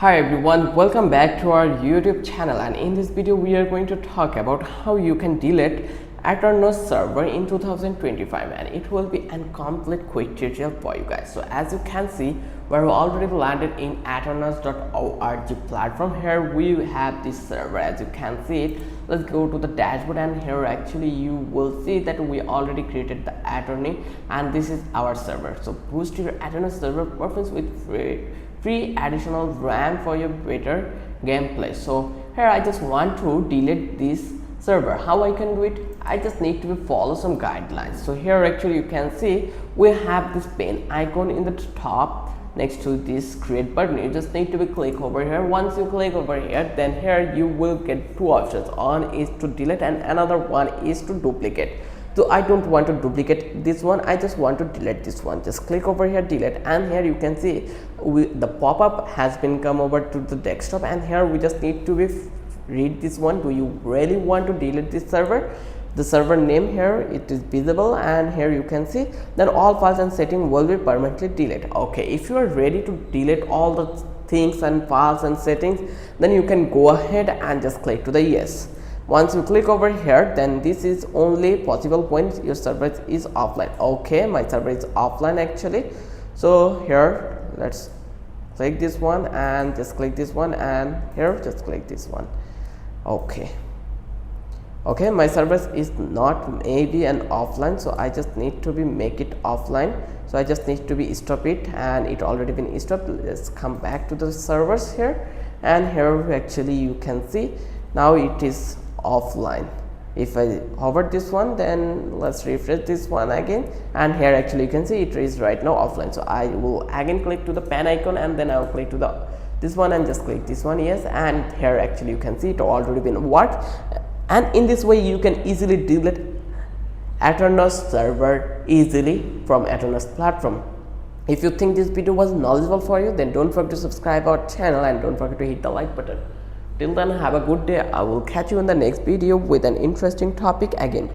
Hi everyone, welcome back to our YouTube channel, and in this video we are going to talk about how you can delete Aternos server in 2025, and it will be a complete quick tutorial for you guys. So as you can see, we're already landed in aternos.org platform. Here we have this server, as you can see it. Let's go to the dashboard, and here actually you will see that we already created the Aternos and this is our server. So boost your Aternos server performance with free additional RAM for your better gameplay. So here I just want to delete this server. How I can do it? I just need to follow some guidelines. So here actually you can see we have this pen icon in the top next to this create button. You just need to click over here. Once you click over here, then here you will get two options. One is to delete and another one is to duplicate. So I don't want to duplicate this one, I just want to delete this one. Just click over here, delete, and here you can see the pop-up has been come over to the desktop, and here we just need to read this one. Do you really want to delete this server? The server name here it is visible, and here you can see that all files and settings will be permanently deleted. Okay, if you are ready to delete all the things and files and settings, then you can go ahead and just click to the yes. Once you click over here, then this is only possible when your server is offline. Okay, my server is offline actually. So here let's click this one and just click this one, and here just click this one. Okay, my server is not maybe an offline, so I just need to make it offline. So I just need to stop it, and it already been stopped. Let's come back to the servers here, and here actually you can see now it is offline. If I hover this one, then let's refresh this one again, and here actually you can see it is right now offline. So I will again click to the pen icon, and then I will click to this one and just click this one, yes, and here actually you can see it already been worked. And in this way you can easily delete Aternos server easily from Aternos platform. If you think this video was knowledgeable for you, then don't forget to subscribe our channel and don't forget to hit the like button. Till then, have a good day. I will catch you in the next video with an interesting topic again.